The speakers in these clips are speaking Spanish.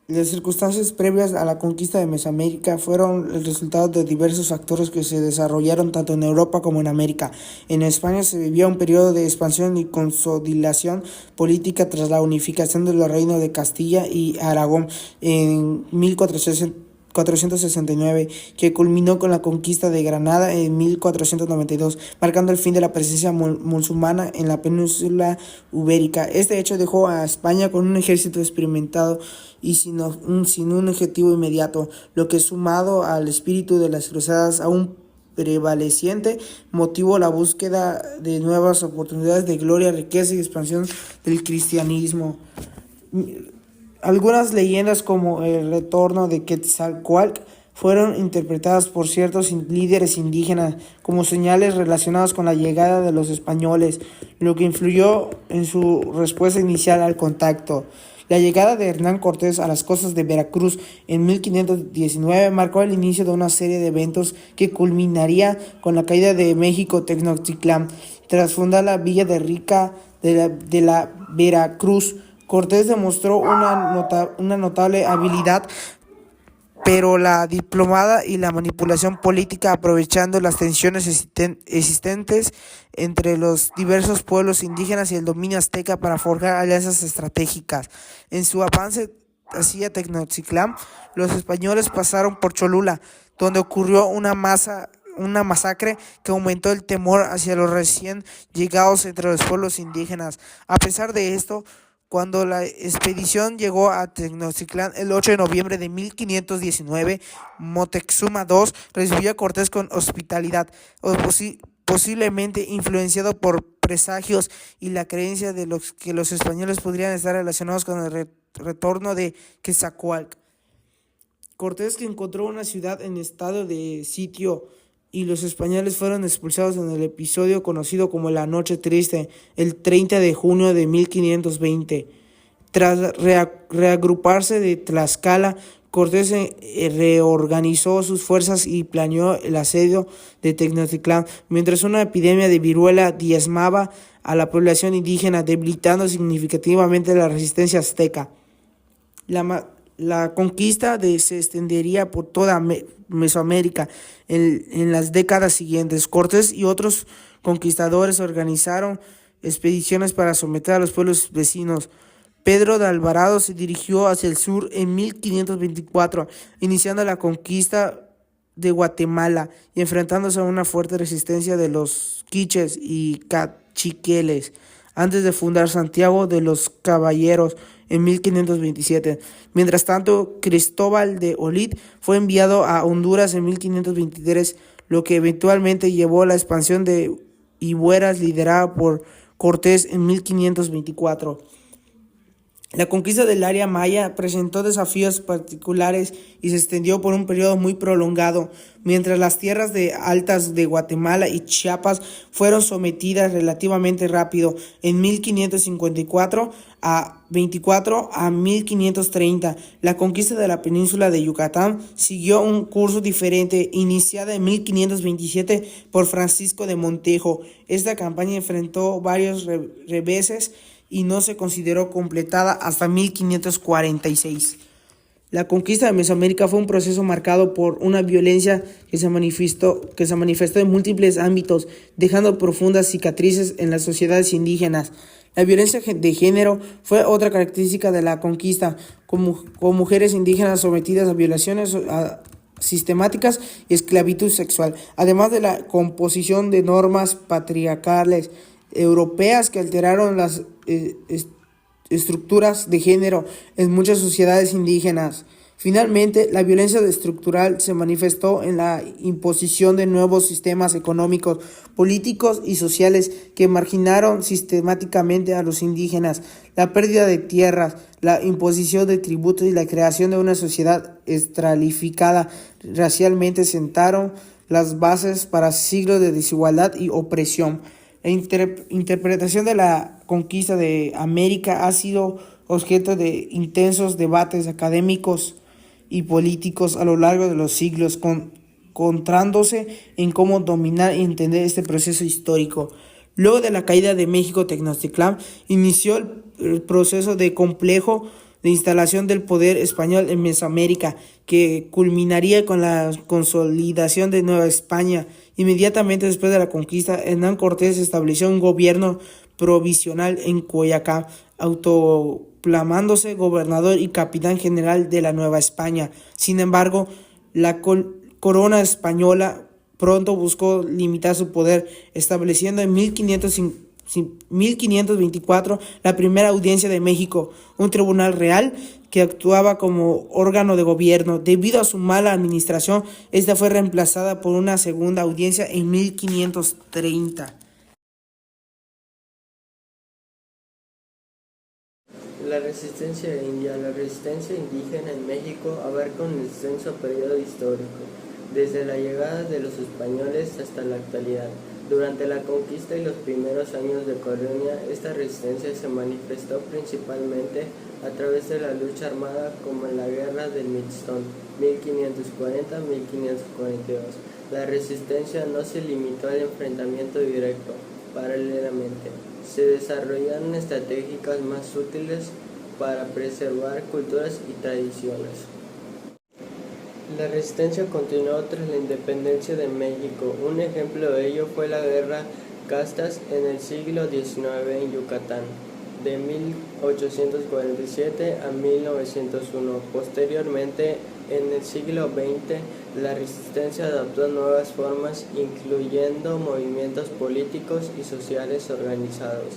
Las circunstancias previas a la conquista de Mesoamérica fueron el resultado de diversos factores que se desarrollaron tanto en Europa como en América. En España se vivía un periodo de expansión y consolidación política tras la unificación de los reinos de Castilla y Aragón en 1469, que culminó con la conquista de Granada en 1492, marcando el fin de la presencia musulmana en la península ibérica. Este hecho dejó a España con un ejército experimentado y sin un objetivo inmediato, lo que, sumado al espíritu de las cruzadas aún prevaleciente, motivó la búsqueda de nuevas oportunidades de gloria, riqueza y expansión del cristianismo. Algunas leyendas, como el retorno de Quetzalcóatl, fueron interpretadas por ciertos líderes indígenas como señales relacionadas con la llegada de los españoles, lo que influyó en su respuesta inicial al contacto. La llegada de Hernán Cortés a las costas de Veracruz en 1519 marcó el inicio de una serie de eventos que culminaría con la caída de México Tenochtitlán. Tras fundar la villa de Rica de la Veracruz, Cortés demostró una notable habilidad, pero la diplomada y la manipulación política, aprovechando las tensiones existentes entre los diversos pueblos indígenas y el dominio azteca para forjar alianzas estratégicas. En su avance hacia Tenochtitlán, los españoles pasaron por Cholula, donde ocurrió una masacre que aumentó el temor hacia los recién llegados entre los pueblos indígenas. A pesar de esto, cuando la expedición llegó a Tenochtitlán el 8 de noviembre de 1519, Moctezuma II recibió a Cortés con hospitalidad, posiblemente influenciado por presagios y la creencia de que los españoles podrían estar relacionados con el retorno de Quetzalcóatl. Cortés, que encontró una ciudad en estado de sitio, y los españoles fueron expulsados en el episodio conocido como la Noche Triste, el 30 de junio de 1520. Tras reagruparse de Tlaxcala, Cortés reorganizó sus fuerzas y planeó el asedio de Tenochtitlán, mientras una epidemia de viruela diezmaba a la población indígena, debilitando significativamente la resistencia azteca. La conquista se extendería por toda Mesoamérica en las décadas siguientes. Cortés y otros conquistadores organizaron expediciones para someter a los pueblos vecinos. Pedro de Alvarado se dirigió hacia el sur en 1524, iniciando la conquista de Guatemala y enfrentándose a una fuerte resistencia de los quiches y caciques, antes de fundar Santiago de los Caballeros en 1527. Mientras tanto, Cristóbal de Olid fue enviado a Honduras en 1523, lo que eventualmente llevó a la expansión de Iberas liderada por Cortés en 1524. La conquista del área maya presentó desafíos particulares y se extendió por un periodo muy prolongado, mientras las tierras altas de Guatemala y Chiapas fueron sometidas relativamente rápido en 1554 a 1530. La conquista de la península de Yucatán siguió un curso diferente, iniciada en 1527 por Francisco de Montejo. Esta campaña enfrentó varios reveses y no se consideró completada hasta 1546. La conquista de Mesoamérica fue un proceso marcado por una violencia que se manifestó en múltiples ámbitos, dejando profundas cicatrices en las sociedades indígenas. La violencia de género fue otra característica de la conquista, con mujeres indígenas sometidas a violaciones sistemáticas y esclavitud sexual, además de la composición de normas patriarcales europeas que alteraron las estructuras de género en muchas sociedades indígenas. Finalmente, la violencia estructural se manifestó en la imposición de nuevos sistemas económicos, políticos y sociales que marginaron sistemáticamente a los indígenas. La pérdida de tierras, la imposición de tributos y la creación de una sociedad estratificada racialmente sentaron las bases para siglos de desigualdad y opresión. La interpretación de la conquista de América ha sido objeto de intensos debates académicos y políticos a lo largo de los siglos, concentrándose en cómo dominar y entender este proceso histórico. Luego de la caída de México Tenochtitlán, inició el proceso complejo de instalación del poder español en Mesoamérica, que culminaría con la consolidación de Nueva España. Inmediatamente después de la conquista, Hernán Cortés estableció un gobierno provisional en Coyacá, autoclamándose gobernador y capitán general de la Nueva España. Sin embargo, la corona española pronto buscó limitar su poder, estableciendo en 1524 la primera audiencia de México, un tribunal real que actuaba como órgano de gobierno. Debido a su mala administración, esta fue reemplazada por una segunda audiencia en 1530. La resistencia india. La resistencia indígena en México abarca un extenso periodo histórico, desde la llegada de los españoles hasta la actualidad. Durante la conquista y los primeros años de colonia, esta resistencia se manifestó principalmente a través de la lucha armada, como en la Guerra del Mixtón, 1540-1542. La resistencia no se limitó al enfrentamiento directo. Paralelamente, se desarrollaron estrategias más útiles para preservar culturas y tradiciones. La resistencia continuó tras la independencia de México. Un ejemplo de ello fue la Guerra Castas en el siglo XIX en Yucatán, de 1847 a 1901. Posteriormente, en el siglo XX, la resistencia adoptó nuevas formas, incluyendo movimientos políticos y sociales organizados.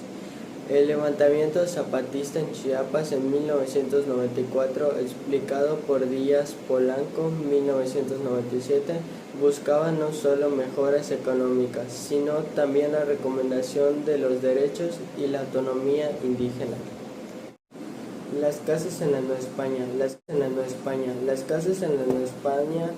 El levantamiento zapatista en Chiapas en 1994, explicado por Díaz Polanco, 1997, buscaba no solo mejoras económicas, sino también la recuperación de los derechos y la autonomía indígena. Las casas en la Nueva España. Las casas en la Nueva España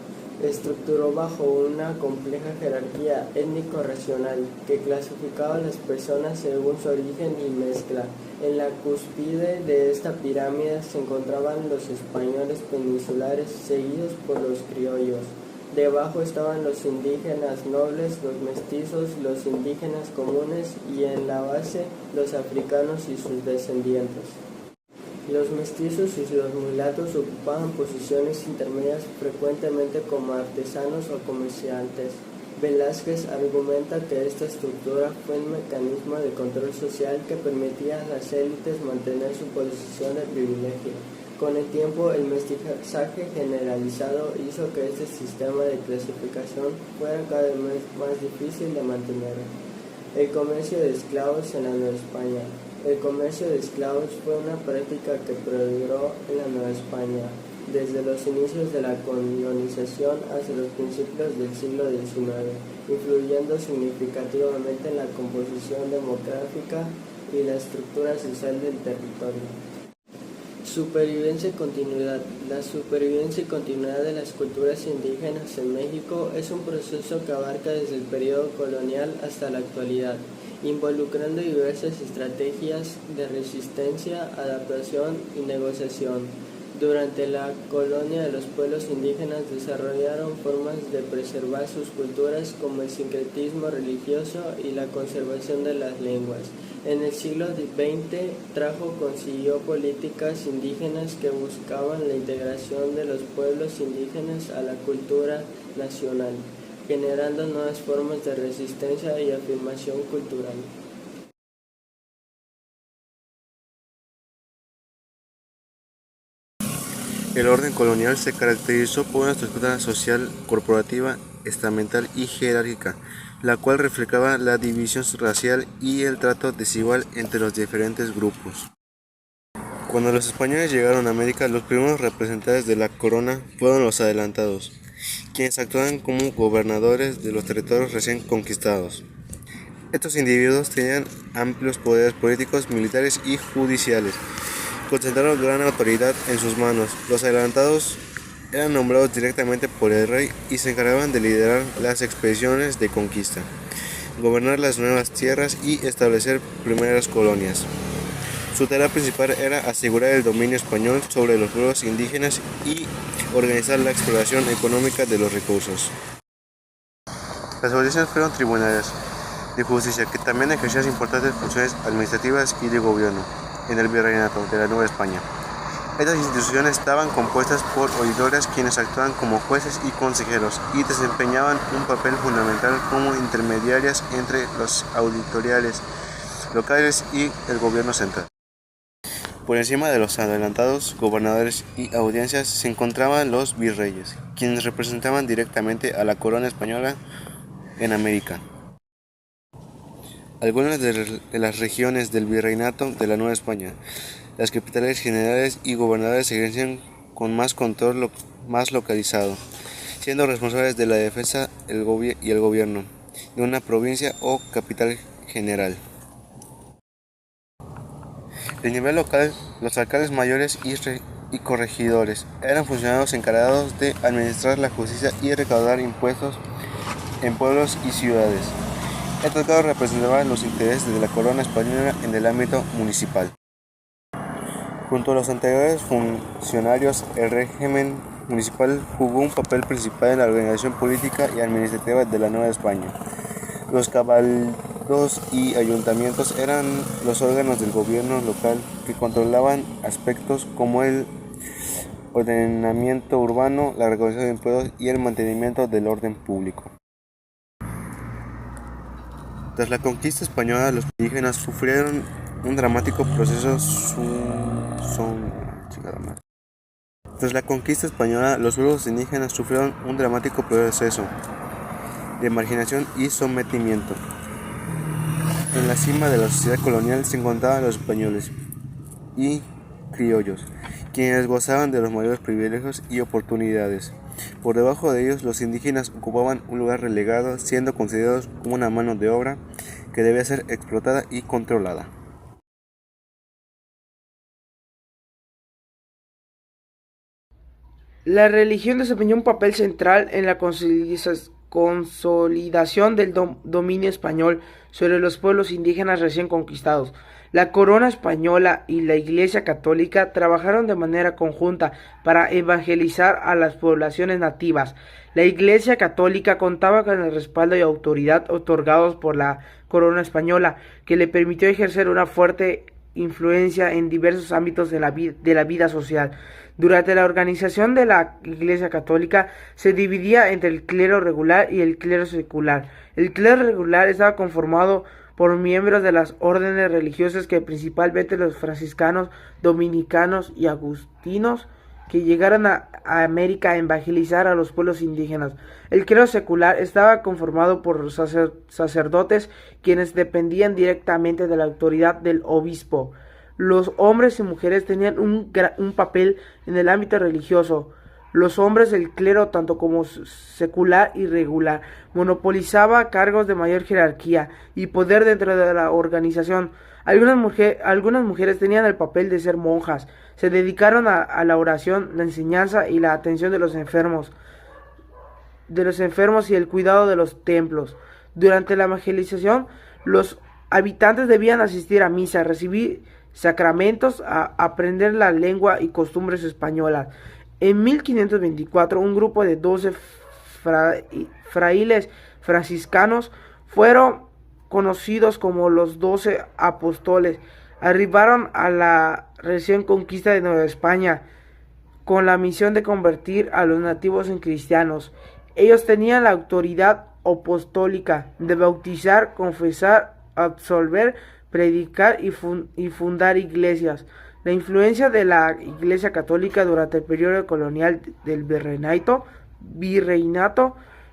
estructuró bajo una compleja jerarquía étnico-racial que clasificaba a las personas según su origen y mezcla. En la cúspide de esta pirámide se encontraban los españoles peninsulares, seguidos por los criollos. Debajo estaban los indígenas nobles, los mestizos, los indígenas comunes y en la base los africanos y sus descendientes. Los mestizos y los mulatos ocupaban posiciones intermedias frecuentemente como artesanos o comerciantes. Velázquez argumenta que esta estructura fue un mecanismo de control social que permitía a las élites mantener su posición de privilegio. Con el tiempo, el mestizaje generalizado hizo que este sistema de clasificación fuera cada vez más difícil de mantener. El comercio de esclavos en la Nueva España. El comercio de esclavos fue una práctica que perduró en la Nueva España desde los inicios de la colonización hasta los principios del siglo XIX, influyendo significativamente en la composición demográfica y la estructura social del territorio. Supervivencia y continuidad. La supervivencia y continuidad de las culturas indígenas en México es un proceso que abarca desde el periodo colonial hasta la actualidad, involucrando diversas estrategias de resistencia, adaptación y negociación. Durante la colonia, los pueblos indígenas desarrollaron formas de preservar sus culturas, como el sincretismo religioso y la conservación de las lenguas. En el siglo XX consiguió políticas indígenas que buscaban la integración de los pueblos indígenas a la cultura nacional, generando nuevas formas de resistencia y afirmación cultural. El orden colonial se caracterizó por una estructura social, corporativa, estamental y jerárquica, la cual reflejaba la división racial y el trato desigual entre los diferentes grupos. Cuando los españoles llegaron a América, los primeros representantes de la corona fueron los adelantados, quienes actuaban como gobernadores de los territorios recién conquistados. Estos individuos tenían amplios poderes políticos, militares y judiciales. Concentraron gran autoridad en sus manos. Los adelantados eran nombrados directamente por el rey y se encargaban de liderar las expediciones de conquista, gobernar las nuevas tierras y establecer primeras colonias. Su tarea principal era asegurar el dominio español sobre los pueblos indígenas y organizar la exploración económica de los recursos. Las jurisdicciones fueron tribunales de justicia, que también ejercían importantes funciones administrativas y de gobierno en el virreinato de la Nueva España. Estas instituciones estaban compuestas por oidores quienes actuaban como jueces y consejeros y desempeñaban un papel fundamental como intermediarias entre los auditoriales locales y el gobierno central. Por encima de los adelantados gobernadores y audiencias se encontraban los virreyes, quienes representaban directamente a la corona española en América. Algunas de las regiones del virreinato de la Nueva España, las capitales generales y gobernadores se ejercían con más control más localizado, siendo responsables de la defensa y el gobierno de una provincia o capital general. El nivel local, los alcaldes mayores y corregidores eran funcionarios encargados de administrar la justicia y recaudar impuestos en pueblos y ciudades. Estos cargos representaban los intereses de la corona española en el ámbito municipal. Junto a los anteriores funcionarios, el régimen municipal jugó un papel principal en la organización política y administrativa de la Nueva España. Los cabildos y ayuntamientos eran los órganos del gobierno local que controlaban aspectos como el ordenamiento urbano, la recaudación de impuestos y el mantenimiento del orden público. Tras la conquista española, los indígenas sufrieron un dramático proceso Tras la conquista española, los pueblos indígenas sufrieron un dramático proceso de marginación y sometimiento. En la cima de la sociedad colonial se encontraban los españoles y criollos, quienes gozaban de los mayores privilegios y oportunidades. Por debajo de ellos, los indígenas ocupaban un lugar relegado, siendo considerados como una mano de obra que debía ser explotada y controlada. La religión desempeñó un papel central en la consolidación del dominio español sobre los pueblos indígenas recién conquistados. La corona española y la Iglesia católica trabajaron de manera conjunta para evangelizar a las poblaciones nativas. La Iglesia católica contaba con el respaldo y autoridad otorgados por la corona española, que le permitió ejercer una fuerte influencia en diversos ámbitos de la vida social. Durante la organización de la Iglesia católica se dividía entre el clero regular y el clero secular. El clero regular estaba conformado por miembros de las órdenes religiosas, que principalmente los franciscanos, dominicanos y agustinos, que llegaron a América a evangelizar a los pueblos indígenas. El clero secular estaba conformado por sacerdotes, quienes dependían directamente de la autoridad del obispo. Los hombres y mujeres tenían un papel en el ámbito religioso. Los hombres del clero, tanto como secular y regular, monopolizaba cargos de mayor jerarquía y poder dentro de la organización. Algunas mujeres tenían el papel de ser monjas. Se dedicaron a la oración, la enseñanza y la atención de los enfermos y el cuidado de los templos. Durante la evangelización, los habitantes debían asistir a misa, recibir sacramentos, a aprender la lengua y costumbres españolas. En 1524, un grupo de 12 frailes franciscanos fueron conocidos como los 12 apóstoles. Arribaron a la recién conquista de Nueva España con la misión de convertir a los nativos en cristianos. Ellos tenían la autoridad apostólica de bautizar, confesar, absolver, predicar y fundar iglesias. La influencia de la Iglesia católica durante el periodo colonial del virreinato,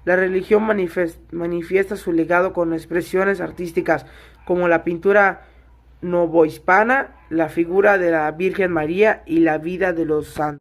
la religión manifiesta su legado con expresiones artísticas como la pintura novohispana, la figura de la Virgen María y la vida de los santos.